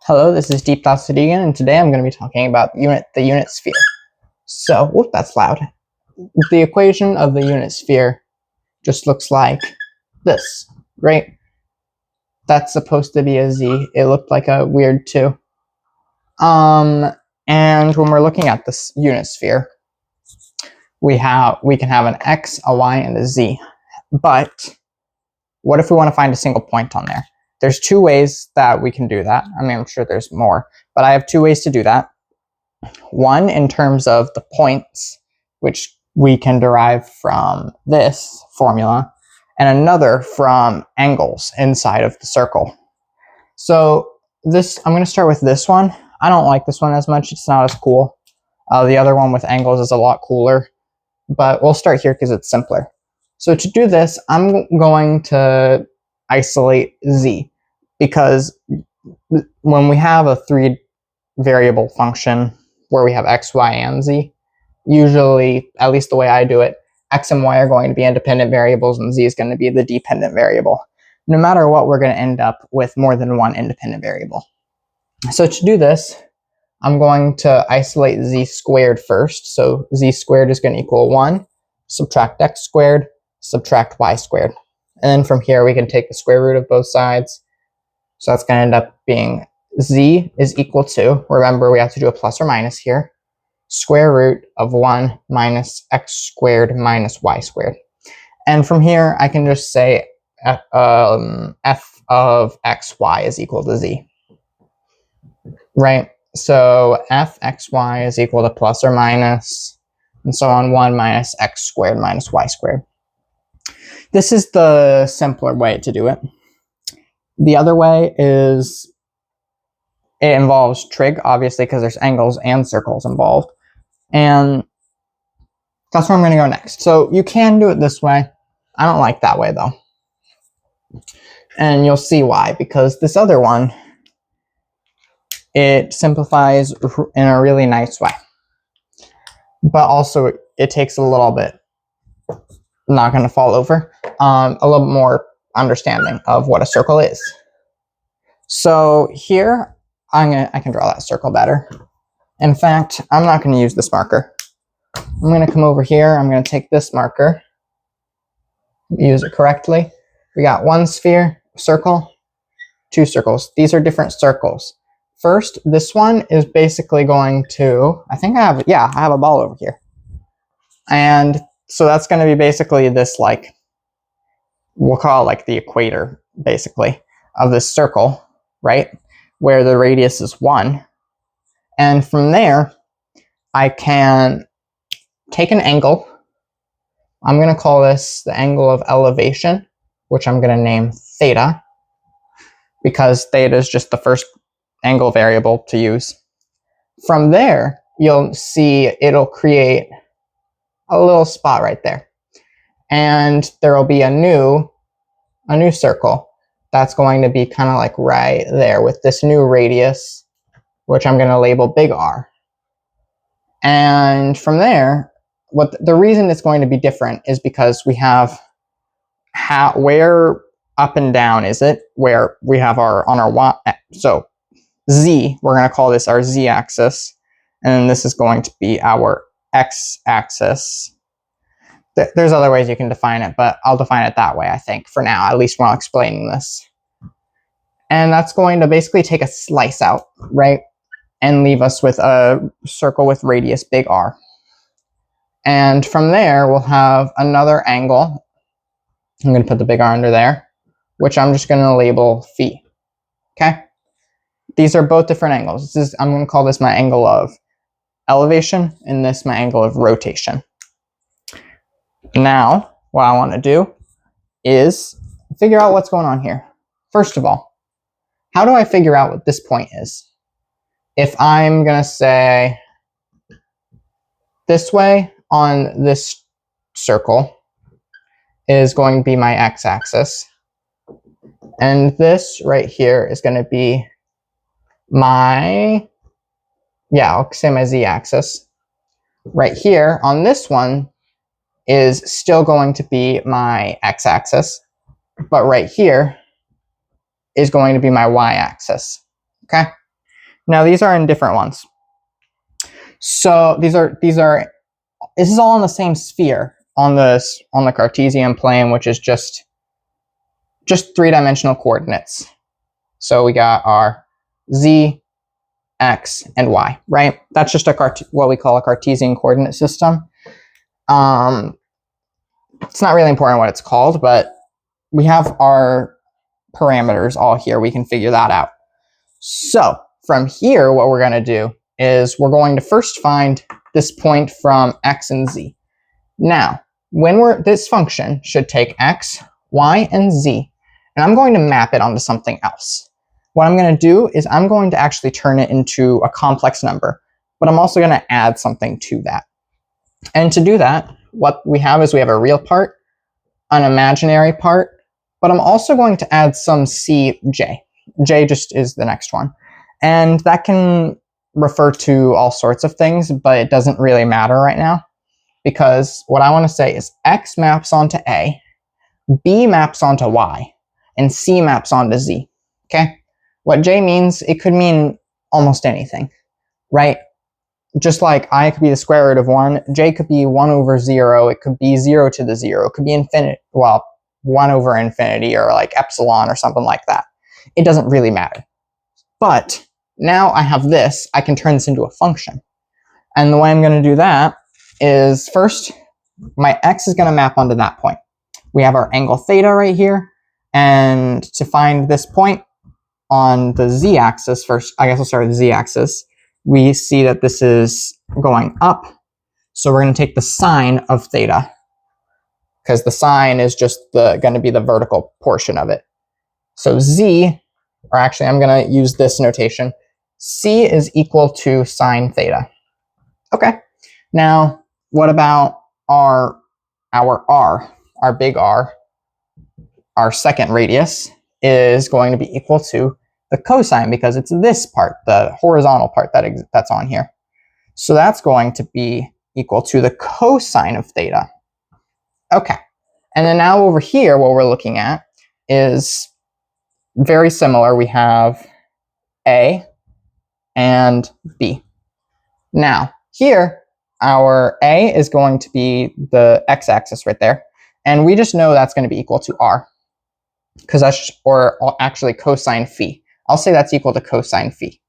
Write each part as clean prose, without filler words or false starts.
Hello, this is Deep Thoughts Sadigan, and today I'm going to be talking about the unit sphere. So, whoop, that's loud. The equation of the unit sphere just looks like this, right? That's supposed to be a z. It looked like a weird 2. And when we're looking at this unit sphere, we can have an x, a y, and a z. But what if we want to find a single point on there? There's two ways that we can do that. I mean, I'm sure there's more, but I have two ways to do that. One in terms of the points, which we can derive from this formula, and another from angles inside of the circle. So I'm going to start with this one. I don't like this one as much. It's not as cool. The other one with angles is a lot cooler, but we'll start here because it's simpler. So to do this, I'm going to isolate z, because when we have a 3-variable function where we have x, y, and z, usually, at least the way I do it, x and y are going to be independent variables and z is going to be the dependent variable. No matter what, we're going to end up with more than one independent variable. So to do this, I'm going to isolate z squared first. So z squared is going to equal 1, subtract x squared, subtract y squared. And then from here, we can take the square root of both sides. So that's going to end up being z is equal to, remember we have to do a plus or minus here, square root of 1 minus x squared minus y squared. And from here, I can just say f of xy is equal to z. Right? So f xy is equal to plus or minus, and so on, 1 minus x squared minus y squared. This is the simpler way to do it. The other way is, it involves trig, obviously, because there's angles and circles involved. And that's where I'm going to go next. So you can do it this way. I don't like that way, though. And you'll see why, because this other one, it simplifies in a really nice way. But also, it takes a little bit, not going to fall over, a little more understanding of what a circle is. So here, I can draw that circle better. In fact, I'm not going to use this marker. I'm going to come over here. I'm going to take this marker, use it correctly. We got one sphere, circle, two circles. These are different circles. First, this one is basically going to, I have a ball over here. And so that's going to be basically this, like, we'll call it like the equator, basically, of this circle, right? Where the radius is 1. And from there, I can take an angle. I'm going to call this the angle of elevation, which I'm going to name theta, because theta is just the first angle variable to use. From there, you'll see it'll create a little spot right there. And there will be a new circle that's going to be kind of like right there with this new radius, which I'm going to label big R. And from there, the reason it's going to be different is because we have where up and down is it, where we have on our y. So z, we're going to call this our z-axis, and this is going to be our x-axis. There's other ways you can define it, but I'll define it that way, I think, for now, at least while explaining this. And that's going to basically take a slice out, right? And leave us with a circle with radius big R. And from there, we'll have another angle. I'm going to put the big R under there, which I'm just going to label phi. Okay? These are both different angles. I'm going to call this my angle of elevation, and this my angle of rotation. Now, what I want to do is figure out what's going on here. First of all, how do I figure out what this point is? If I'm going to say this way on this circle is going to be my x-axis, and this right here is going to be my, I'll say my z-axis. Right here on this one is still going to be my x-axis, but right here is going to be my y-axis. Okay? Now these are in different ones. So this is all on the same sphere on the Cartesian plane, which is just three-dimensional coordinates. So we got our z, x, and y, right? That's just what we call a Cartesian coordinate system. It's not really important what it's called, but we have our parameters all here. We can figure that out. So from here, what we're going to do is we're going to first find this point from x and z. Now, this function should take x, y, and z, and I'm going to map it onto something else. What I'm going to do is I'm going to actually turn it into a complex number, but I'm also going to add something to that. And to do that, what we have is we have a real part, an imaginary part, but I'm also going to add some cj. J just is the next one. And that can refer to all sorts of things, but it doesn't really matter right now, because what I want to say is x maps onto a, b maps onto y, and c maps onto z. Okay? What j means, it could mean almost anything, right? Just like I could be the square root of 1, j could be 1 over 0, it could be 0 to the 0, it could be infinite, well, 1 over infinity, or like epsilon or something like that. It doesn't really matter. But now I have this, I can turn this into a function. And the way I'm going to do that is first, my x is going to map onto that point. We have our angle theta right here. And to find this point on the z-axis, first, I guess I'll start with the z-axis. We see that this is going up. So we're going to take the sine of theta, because the sine is just going to be the vertical portion of it. So z, or actually I'm going to use this notation, c is equal to sine theta. Okay, now what about our r, our big R, our second radius, is going to be equal to the cosine, because it's this part, the horizontal part that's on here. So that's going to be equal to the cosine of theta. Okay, and then now over here, what we're looking at is very similar. We have A and B. Now, here, our A is going to be the x-axis right there, and we just know that's going to be equal to R, because or actually cosine phi. I'll say that's equal to cosine phi,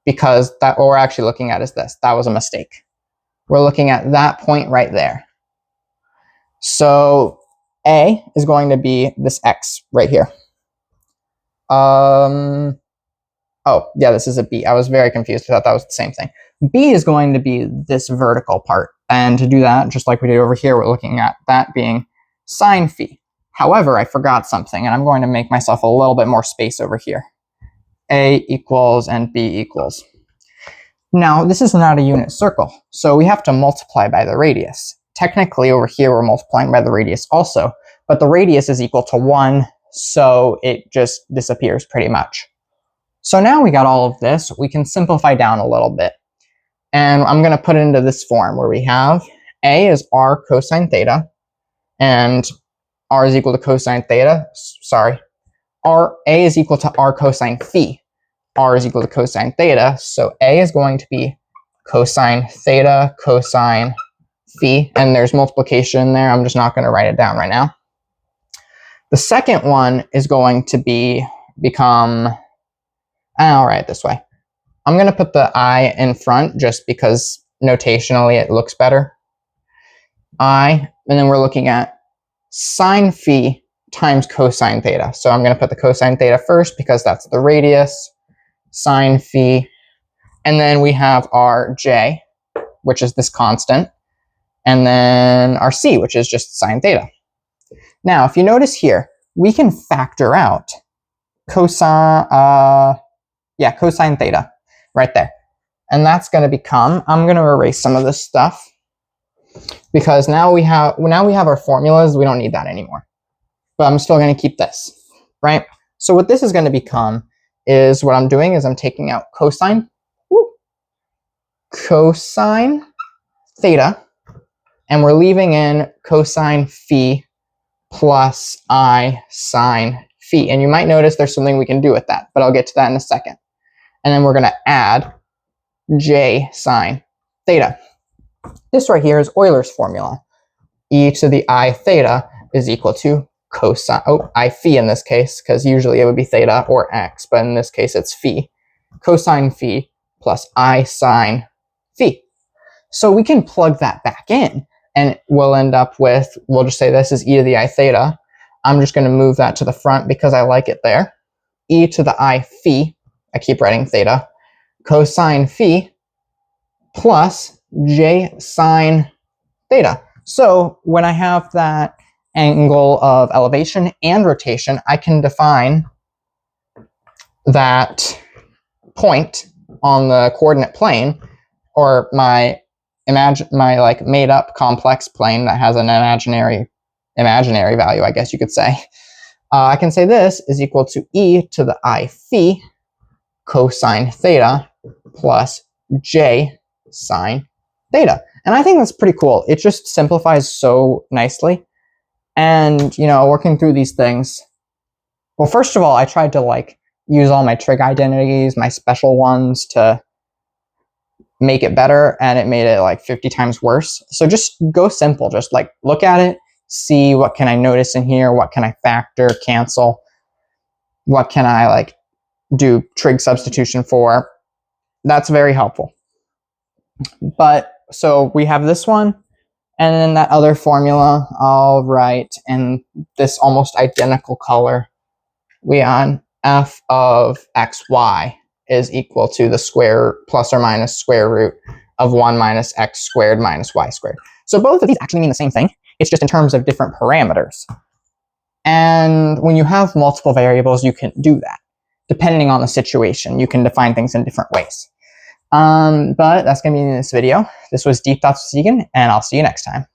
because what we're actually looking at is this. That was a mistake. We're looking at that point right there. So A is going to be this x right here. Oh, yeah, this is a B. I was very confused. I thought that was the same thing. B is going to be this vertical part. And to do that, just like we did over here, we're looking at that being sine phi. However, I forgot something, and I'm going to make myself a little bit more space over here. A equals and B equals. Now, this is not a unit circle, so we have to multiply by the radius. Technically, over here, we're multiplying by the radius also, but the radius is equal to 1, so it just disappears pretty much. So now we got all of this, we can simplify down a little bit. And I'm going to put it into this form where we have A is R cosine theta, and R is equal to cosine theta. Sorry. A is equal to R cosine phi. R is equal to cosine theta, so A is going to be cosine theta cosine phi, and there's multiplication in there. I'm just not going to write it down right now. The second one is going to become, I'll write it this way. I'm going to put the I in front just because notationally it looks better. I, and then we're looking at sine phi times cosine theta. So I'm going to put the cosine theta first because that's the radius, sine phi, and then we have our j, which is this constant, and then our c, which is just sine theta. Now, if you notice here, we can factor out cosine theta right there. And that's going to become, I'm going to erase some of this stuff because now we have our formulas. We don't need that anymore. But I'm still going to keep this, right? So what this is going to become is what I'm doing is I'm taking out cosine theta, and we're leaving in cosine phi plus I sine phi. And you might notice there's something we can do with that, but I'll get to that in a second. and then we're going to add j sine theta. This right here is Euler's formula. E to the I theta is equal to cosine, I phi in this case, because usually it would be theta or x, but in this case it's phi. Cosine phi plus I sine phi. So we can plug that back in, and we'll end up with, we'll just say this is e to the I theta. I'm just going to move that to the front because I like it there. E to the I phi, I keep writing theta, cosine phi plus j sine theta. So when I have that angle of elevation and rotation, I can define that point on the coordinate plane, or my like made up complex plane that has an imaginary value, I guess you could say. I can say this is equal to e to the I phi cosine theta plus j sine theta. And I think that's pretty cool. It just simplifies so nicely. And, you know, working through these things, well, first of all, I tried to like use all my trig identities, my special ones, to make it better, and it made it like 50 times worse. So just go simple. Just like look at it, see what can I notice in here, what can I factor, cancel, what can I like do trig substitution for. That's very helpful. But so we have this one, and then that other formula I'll write in this almost identical color. We on f of xy is equal to the square plus or minus square root of 1 minus x squared minus y squared. So both of these actually mean the same thing. It's just in terms of different parameters. And when you have multiple variables, you can do that. Depending on the situation, you can define things in different ways. But that's going to be in this video. This was Deep Thoughts with Egan, and I'll see you next time.